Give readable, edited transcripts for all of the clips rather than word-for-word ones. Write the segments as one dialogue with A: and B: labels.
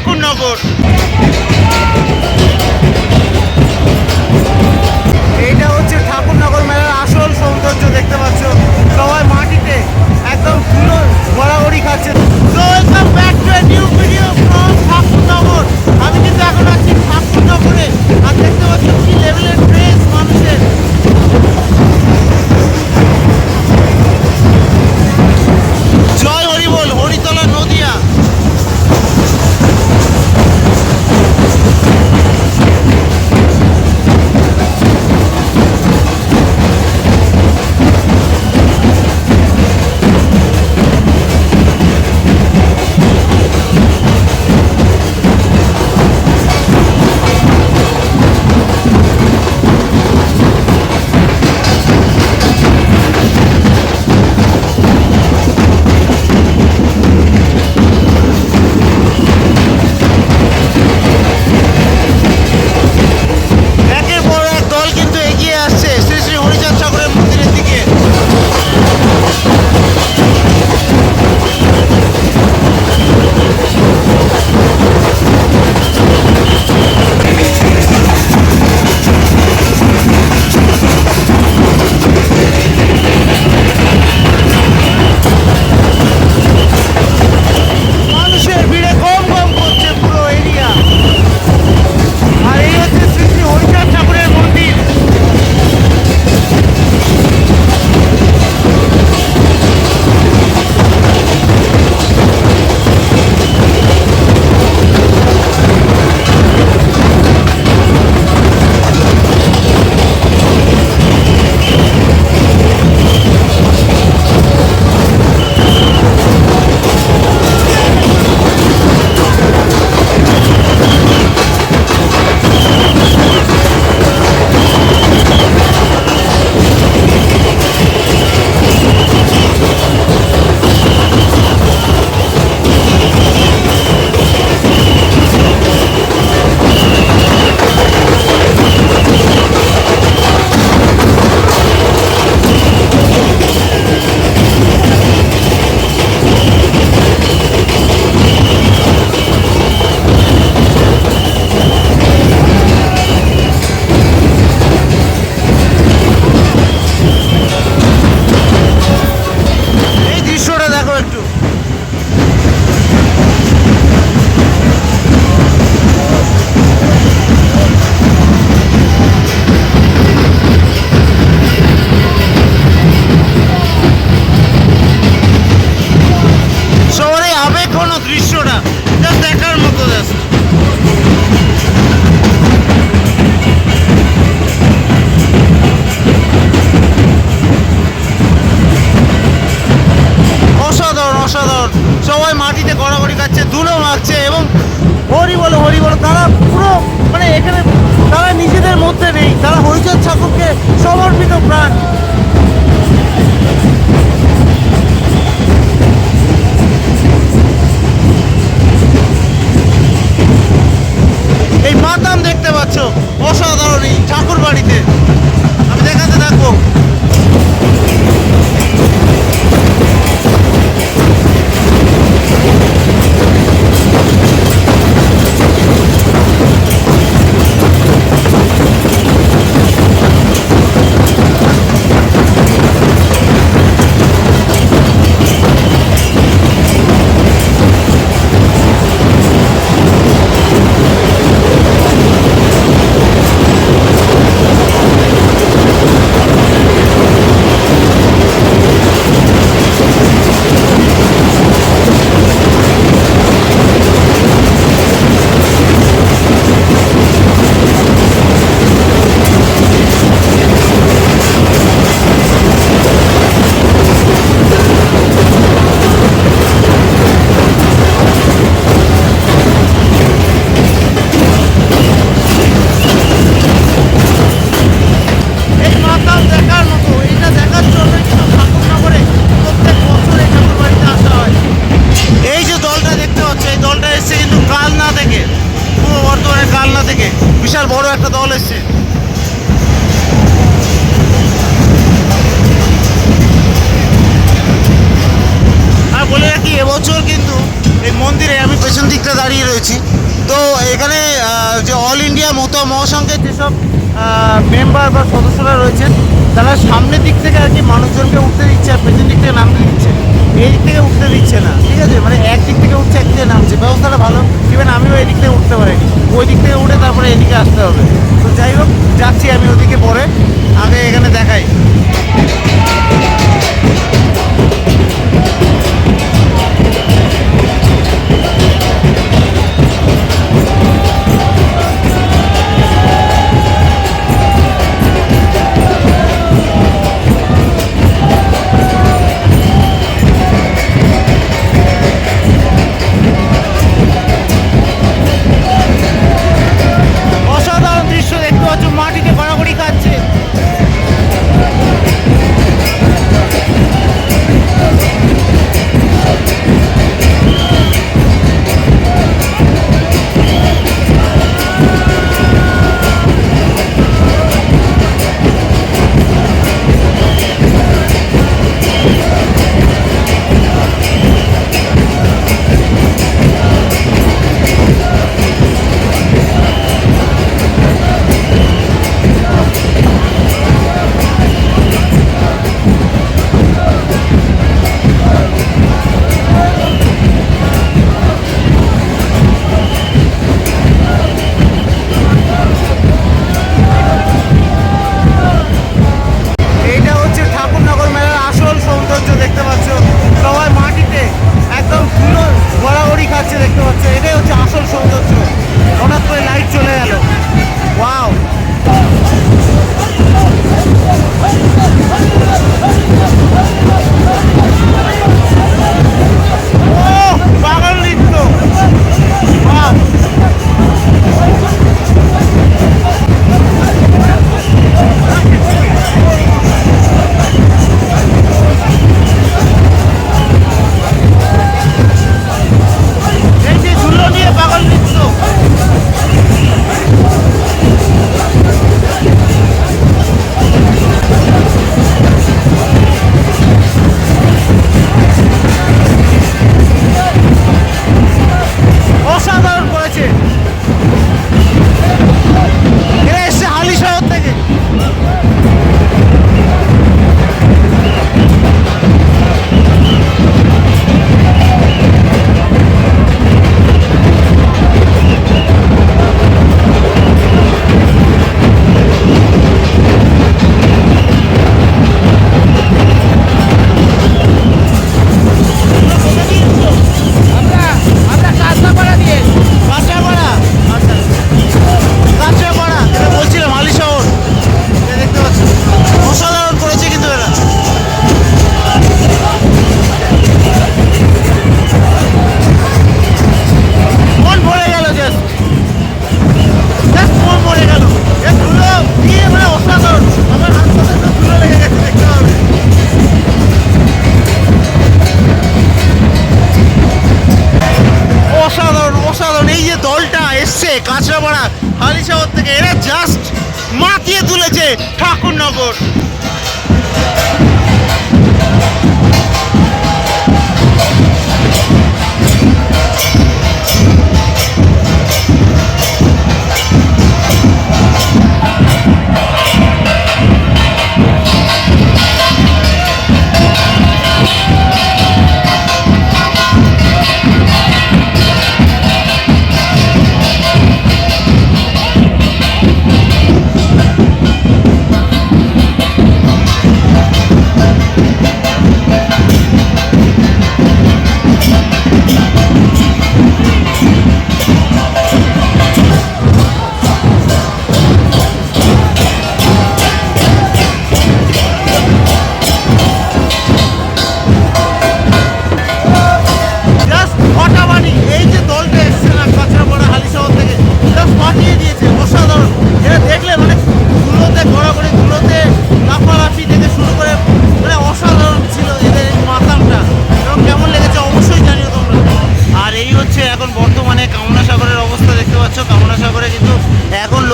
A: ঠাকুরনগর। এইটা হচ্ছে ঠাকুরনগর মেলার আসল সৌন্দর্য। দেখতে পাচ্ছ সবাই মাটিতে একদম ধুলো গড়াগড়ি খাচ্ছে। তো welcome back to a new video from Thakurnagar. আমি কিন্তু এখন আছি ঠাকুরনগরে, আর দেখতে পাচ্ছ কি লেভেলের ড্রেস মানুষের। জয় হরি বল, হরিতলা নদিয়া। দৃশ্যটা দেখার মতো। অসাধারণ অসাধারণ, সবাই মাটিতে গড়াগড়ি খাচ্ছে, ধুলো মাখছে এবং হরি বলো হরি বলো। তারা পুরো মানে এখানে তারা নিজেদের মধ্যে নেই, তারা হরিচাঁদ ঠাকুরকে সমর্পিত প্রাণ। এই মাতাম দেখতে পাচ্ছ অসাধারণ এই ঠাকুর বাড়িতে, আমি দেখাতে থাকবো। বিশাল বড় একটা দল এসছে। আর বলে রাখি এবছর কিন্তু এই মন্দিরে আমি পেছন দিকটা দাঁড়িয়ে রয়েছি। তো এখানে যে অল ইন্ডিয়া মতুয়া মহাসংঘের যেসব মেম্বার বা সদস্যরা রয়েছেন, তারা সামনের দিক থেকে আর কি মানুষজনকে উঠতে দিচ্ছে আর পেছন দিক থেকে নামতে দিচ্ছে। এই দিক থেকে উঠতে দিচ্ছে না, ঠিক আছে? মানে এক দিক থেকে উঠছে, এক দিকে নামছে, ব্যবস্থাটা ভালো। ইভেন আমিও এই দিক থেকে উঠতে পারিনি, ওই দিক থেকে উঠে তারপরে এদিকে আসতে হবে। তো যাই হোক, যাচ্ছি আমি ওদিকে পরে, আগে এখানে দেখাই। অসাধারণ দৃশ্য দেখতে পাচ্ছ, মাটিতে গড়াগড়ি খাচ্ছে। এইটা হচ্ছে ঠাকুরনগর মেলার আসল সৌন্দর্য দেখতে পাচ্ছ, সবাই মাটিতে একদম ধুলো গড়াগড়ি খাচ্ছে দেখতে পাচ্ছ। এটাই হচ্ছে আসল সৌন্দর্য। হঠাৎ করে লাইট চলে গেল, ওয়াও! ওহ, পাগল নৃত্য, ওয়াও! এই যে ধুলো নিয়ে পাগল নৃত্য। অসাধারণ করেছে। এরা এসছে হালি শহর থেকে। কাঁচরাপাড়া, আচ্ছা, কাঁচরাপাড়া, যেটা বলছিলাম হালি শহর। এই দেখতে পাচ্ছ, অসাধারণ করেছে কিন্তু এরা। মন ভরে গেল, জাস্ট মন ভরে গেল। এ ধুলো দিয়ে মানে অসাধারণ। আমার হাত সাথে তো ধুলো লেগে গেছে, দেখতে হবে। অসাধারণ অসাধারণ। এই যে দলটা এসছে কাঁচরাপাড়া হালিশহর থেকে, এরা জাস্ট মাতিয়ে তুলেছে ঠাকুরনগর।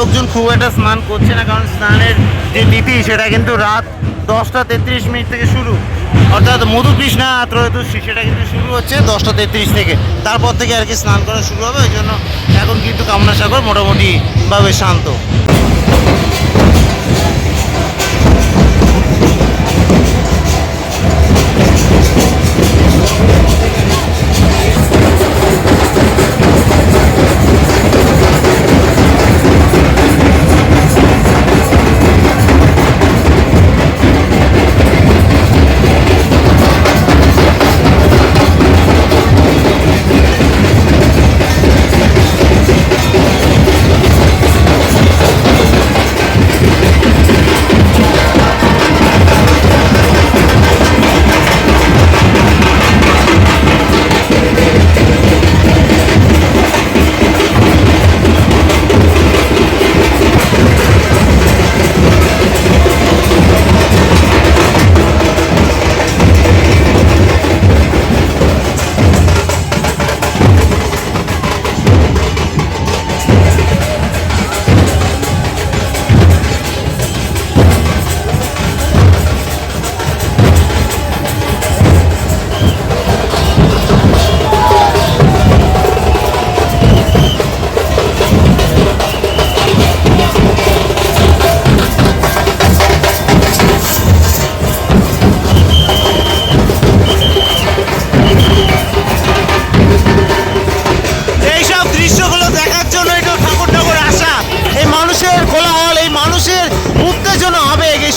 A: লোকজন খুব একটা স্নান করছে না, কারণ স্নানের যে নীতি সেটা কিন্তু রাত 10টা 33 মিনিট থেকে শুরু। অর্থাৎ মধুকৃষ্ণা ত্রয়োদশী সেটা কিন্তু শুরু হচ্ছে 10:33 থেকে। তারপর থেকে আর কি স্নান করা শুরু হবে, ওই জন্য এখন কিন্তু কামনা সাগর মোটামুটিভাবে শান্ত।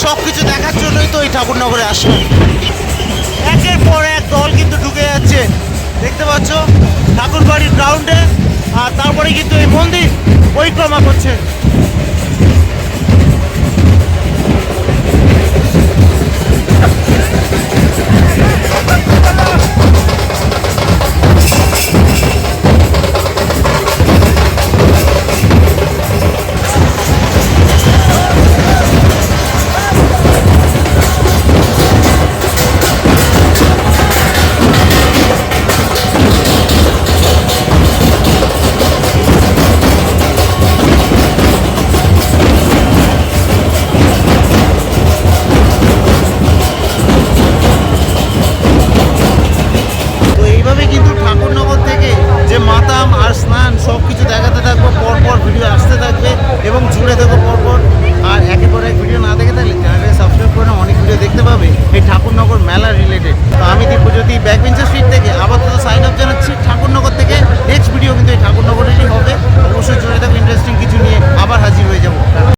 A: সবকিছু দেখার জন্যই তো এই ঠাকুরনগরে আসে। একের পর এক দল কিন্তু ঢুকে যাচ্ছে, দেখতে পাচ্ছ ঠাকুর বাড়ির গ্রাউন্ডে, আর তারপরে কিন্তু এই মন্দির পরিক্রমা করছে। ব্যাকবেঞ্চার স্ট্রিট থেকে আপাতত সাইন আপ জানাচ্ছি ঠাকুরনগর থেকে। নেক্সট ভিডিও কিন্তু এই ঠাকুরনগরেরই হবে, অবশ্যই চলে থাকবে ইন্টারেস্টিং কিছু নিয়ে আবার হাজির হয়ে যাবো।